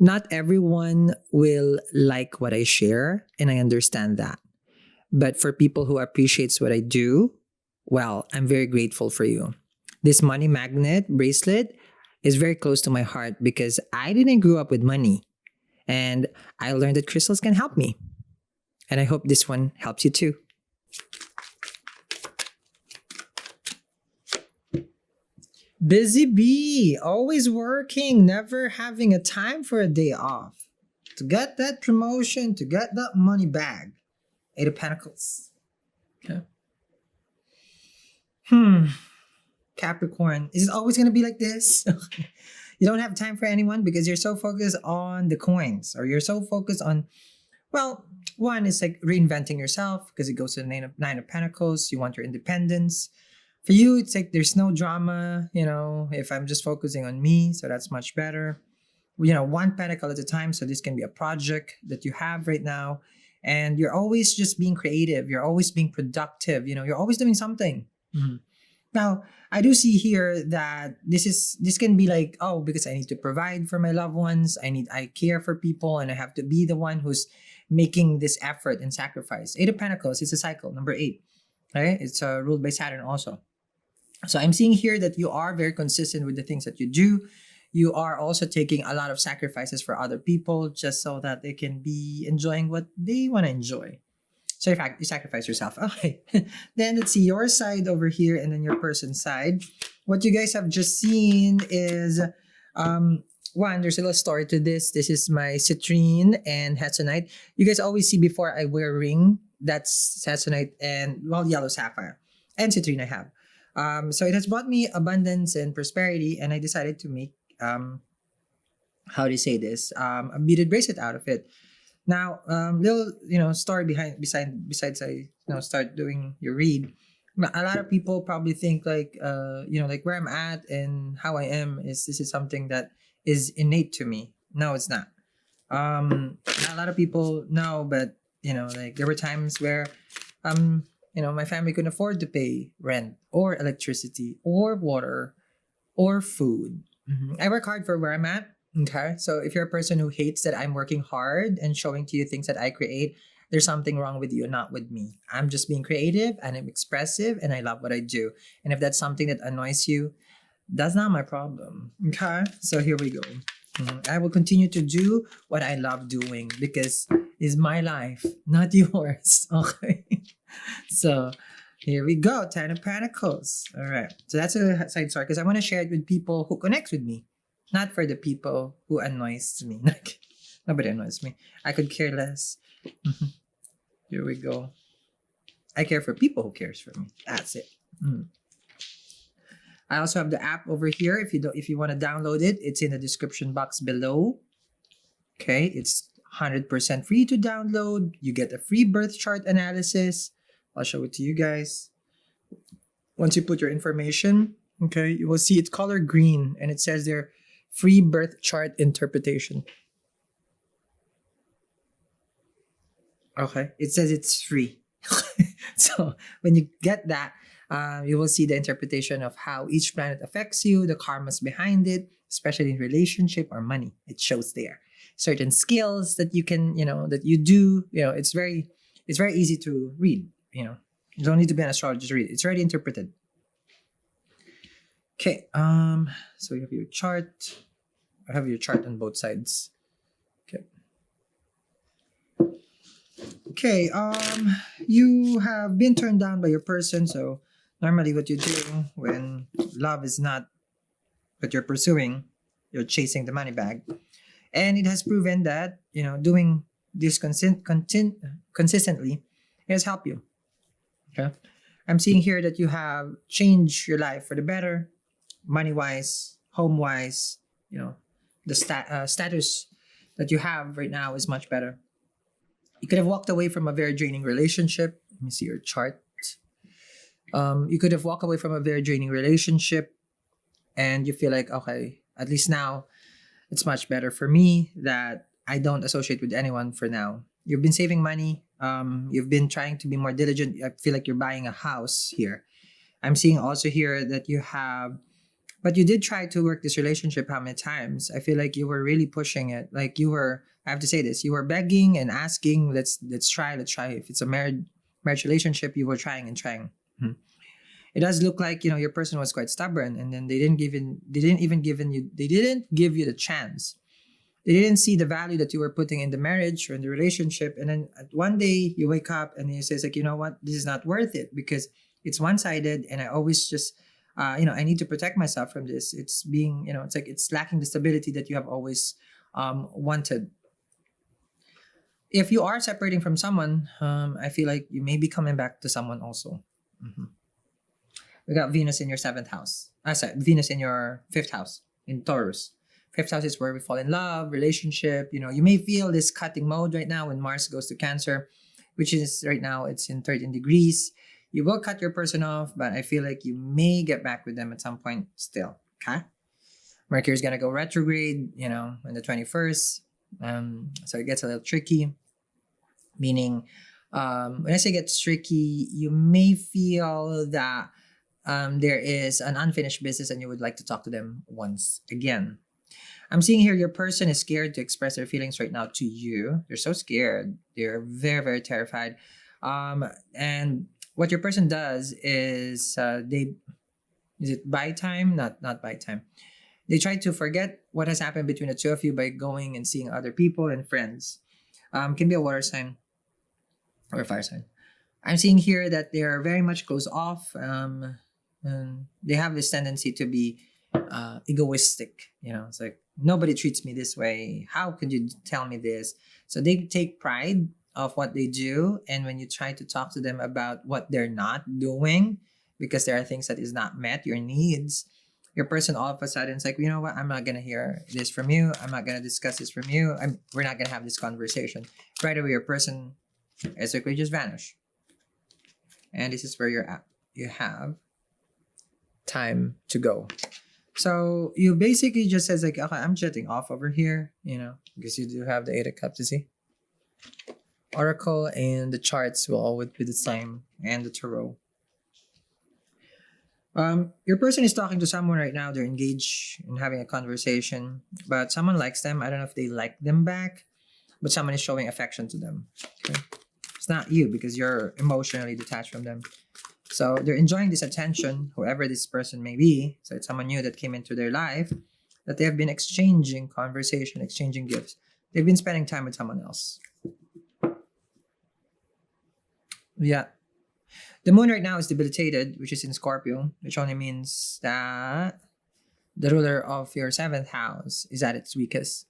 Not everyone will like what I share, and I understand that. But for people who appreciates what I do, well, I'm very grateful for you. This money magnet bracelet is very close to my heart because I didn't grow up with money, and I learned that crystals can help me. And I hope this one helps you too. Busy bee, always working, never having a time for a day off. To get that promotion, to get that money bag. Eight of Pentacles. Okay. Capricorn, is it always going to be like this? You don't have time for anyone because you're so focused on the coins, or you're so focused on, well, one is like reinventing yourself because it goes to the nine of Pentacles. You want your independence. For you, it's like there's no drama, if I'm just focusing on me, so that's much better. One pentacle at a time, so this can be a project that you have right now. And you're always just being creative. You're always being productive. You're always doing something. Mm-hmm. Now, I do see here that this can be like, oh, because I need to provide for my loved ones. I care for people, and I have to be the one who's making this effort and sacrifice. Eight of Pentacles, it's a cycle, number 8. Right? It's ruled by Saturn also. So I'm seeing here that you are very consistent with the things that you do. You are also taking a lot of sacrifices for other people just so that they can be enjoying what they want to enjoy. So in fact, you sacrifice yourself. Okay. Then let's see your side over here and then your person's side. What you guys have just seen is, one, there's a little story to this. This is my citrine and hexanite. You guys always see before I wear a ring, that's hexanite and, well, yellow sapphire. And citrine I have. So it has brought me abundance and prosperity, and I decided to make, how do you say this, a beaded bracelet out of it. Now, little story besides I start doing your read. A lot of people probably think like like where I'm at and how I am this is something that is innate to me. No, it's not. A lot of people know, but like there were times where my family couldn't afford to pay rent or electricity or water or food. Mm-hmm. I work hard for where I'm at. Okay. So if you're a person who hates that I'm working hard and showing to you things that I create, there's something wrong with you, not with me. I'm just being creative and I'm expressive and I love what I do. And if that's something that annoys you, that's not my problem. Okay. So here we go. I will continue to do what I love doing because it's my life, not yours. Okay. So here we go. 10 of Pentacles. All right. So that's a side story because I want to share it with people who connect with me, not for the people who annoys me. Nobody annoys me. I could care less. Here we go. I care for people who cares for me. That's it. I also have the app over here. If you want to download it, it's in the description box below. Okay, it's 100% free to download. You get a free birth chart analysis. I'll show it to you guys. Once you put your information, okay, you will see it's color green and it says there, free birth chart interpretation. Okay, it says it's free. So when you get that, you will see the interpretation of how each planet affects you, the karmas behind it, especially in relationship or money. It shows there certain skills that you can, that you do. It's very easy to read. You don't need to be an astrologer to read it. It's already interpreted. Okay. So you have your chart. I have your chart on both sides. Okay. Okay. You have been turned down by your person. So normally what you do when love is not what you're pursuing, you're chasing the money bag. And it has proven that, doing this consistently has helped you. Okay. I'm seeing here that you have changed your life for the better, money-wise, home-wise. The status that you have right now is much better. You could have walked away from a very draining relationship. Let me see your chart. You could have walked away from a very draining relationship and you feel like, okay, at least now it's much better for me that I don't associate with anyone for now. You've been saving money. You've been trying to be more diligent. I feel like you're buying a house here. I'm seeing also here that you have But you did try to work this relationship how many times? I feel like you were really pushing it. Like you were, I have to say this, you were begging and asking, let's try. If it's a marriage relationship, you were trying and trying. It does look like, your person was quite stubborn, and then they didn't give you the chance. They didn't see the value that you were putting in the marriage or in the relationship. And then one day you wake up and you say, like, you know what, this is not worth it because it's one-sided, and I always just I need to protect myself from this. It's being, it's like it's lacking the stability that you have always wanted. If you are separating from someone, I feel like you may be coming back to someone also. We got Venus in your seventh house. Sorry, Venus in your fifth house in Taurus. Fifth house is where we fall in love, relationship. You may feel this cutting mode right now when Mars goes to Cancer, which is right now it's in 13 degrees. You will cut your person off, but I feel like you may get back with them at some point still. Okay? Mercury is going to go retrograde, on the 21st. So it gets a little tricky. Meaning, when I say gets tricky, you may feel that there is an unfinished business and you would like to talk to them once again. I'm seeing here your person is scared to express their feelings right now to you. They're so scared. They're very, very terrified. And what your person does is is it buy time? Not buy time. They try to forget what has happened between the two of you by going and seeing other people and friends. Can be a water sign or a fire sign. I'm seeing here that they are very much closed off. And they have this tendency to be egoistic. It's like, nobody treats me this way. How could you tell me this? So they take pride of what they do, and when you try to talk to them about what they're not doing because there are things that is not met your needs, your person all of a sudden is like, you know what, I'm not gonna hear this from you, I'm not gonna discuss this from you, we're not gonna have this conversation. Right away your person basically just vanish, and this is where you're at. You have time to go. So you basically just says like, okay, I'm jetting off over here, because you do have the Eight of Cups, you see. Oracle and the charts will always be the same, and the tarot. Your person is talking to someone right now. They're engaged in having a conversation, but someone likes them. I don't know if they like them back, but someone is showing affection to them. Okay? It's not you because you're emotionally detached from them. So they're enjoying this attention, whoever this person may be. So it's someone new that came into their life, that they have been exchanging conversation, exchanging gifts. They've been spending time with someone else. Yeah. The moon right now is debilitated, which is in Scorpio, which only means that the ruler of your seventh house is at its weakest.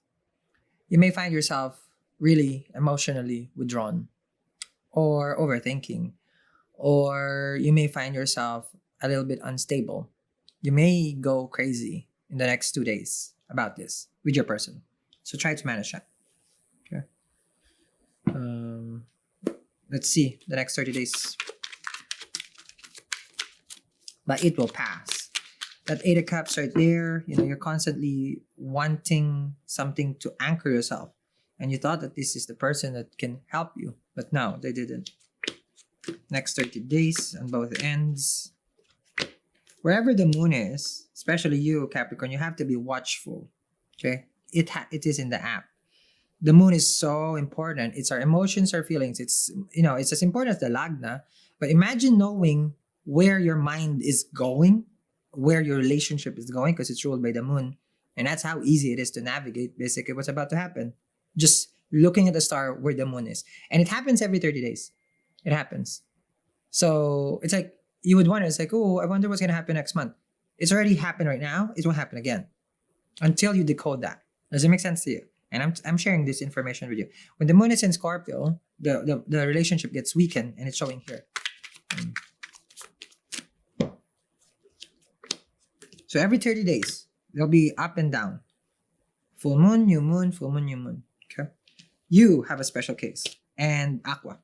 You may find yourself really emotionally withdrawn or overthinking, or you may find yourself a little bit unstable. You may go crazy in the next 2 days about this with your person. So try to manage that. Okay. Let's see the next 30 days. But it will pass. That Eight of Cups right there, you're constantly wanting something to anchor yourself. And you thought that this is the person that can help you. But no, they didn't. Next 30 days on both ends. Wherever the moon is, especially you, Capricorn, you have to be watchful. Okay? It is in the app. The moon is so important. It's our emotions, our feelings. It's as important as the lagna. But imagine knowing where your mind is going, where your relationship is going, because it's ruled by the moon. And that's how easy it is to navigate basically what's about to happen. Just looking at the star where the moon is. And it happens every 30 days. It happens. So it's like, you would wonder, it's like, oh, I wonder what's going to happen next month. It's already happened right now. It won't happen again until you decode that. Does it make sense to you? And I'm sharing this information with you. When the moon is in Scorpio, the relationship gets weakened, and it's showing here. So every 30 days, they'll be up and down. Full moon, new moon, full moon, new moon. Okay? You have a special case. And Aqua.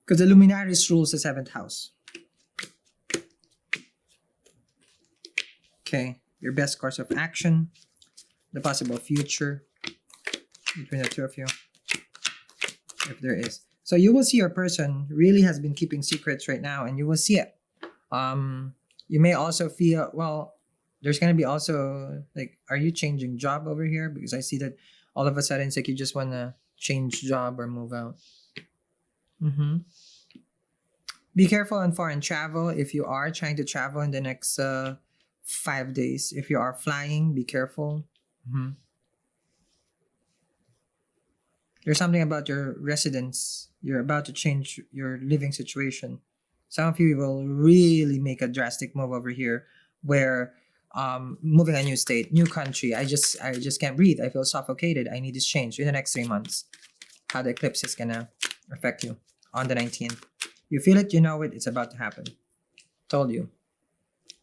Because the Luminaris rules the seventh house. Okay. Your best course of action. The possible future between the two of you. If there is. So you will see your person really has been keeping secrets right now, and you will see it. You may also feel, well, There's gonna be also like, are you changing job over here? Because I see that all of a sudden it's like you just wanna change job or move out. Mm-hmm. Be careful on foreign travel if you are trying to travel in the next 5 days. If you are flying, be careful. Mhm. There's something about your residence. You're about to change your living situation. Some of you will really make a drastic move over here where moving a new state, new country. I just can't breathe. I feel suffocated. I need this change in the next 3 months. How the eclipse is gonna affect you on the 19th. You feel it, you know it, it's about to happen. Told you.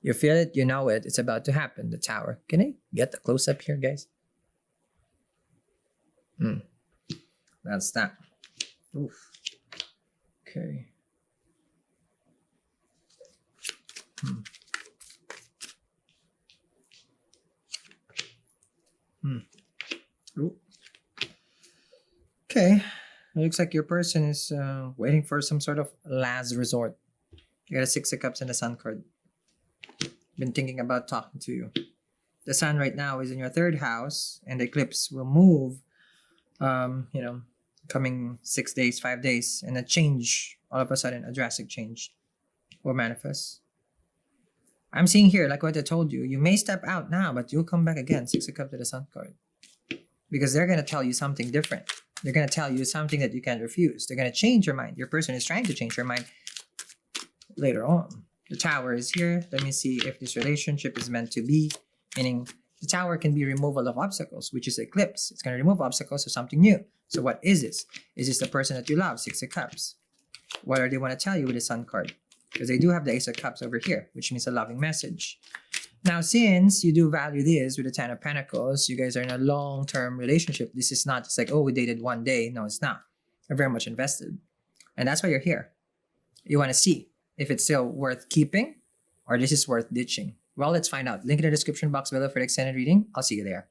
You feel it, you know it, it's about to happen. The tower. Can I get the close up here, guys? That's that. Oof. Okay. Ooh. Okay. It looks like your person is waiting for some sort of last resort. You got a Six of Cups and a Sun card. Been thinking about talking to you. The Sun right now is in your third house, and the eclipse will move. Coming 6 days, 5 days, and a change. All of a sudden, a drastic change will manifest. I'm seeing here, like what I told you, you may step out now, but you'll come back again. Six of Cups to the Sun card, because they're gonna tell you something different. They're gonna tell you something that you can't refuse. They're gonna change your mind. Your person is trying to change your mind later on. The Tower is here. Let me see if this relationship is meant to be. Meaning, the Tower can be removal of obstacles, which is eclipse. It's gonna remove obstacles to something new. So what is this? Is this the person that you love? Six of Cups. What do they want to tell you with the Sun card? Because they do have the Ace of Cups over here, which means a loving message. Now, since you do value this with the Ten of Pentacles, you guys are in a long-term relationship. This is not just like, oh, we dated one day. No, it's not. You're very much invested. And that's why you're here. You want to see if it's still worth keeping or this is worth ditching. Well, let's find out. Link in the description box below for the extended reading. I'll see you there.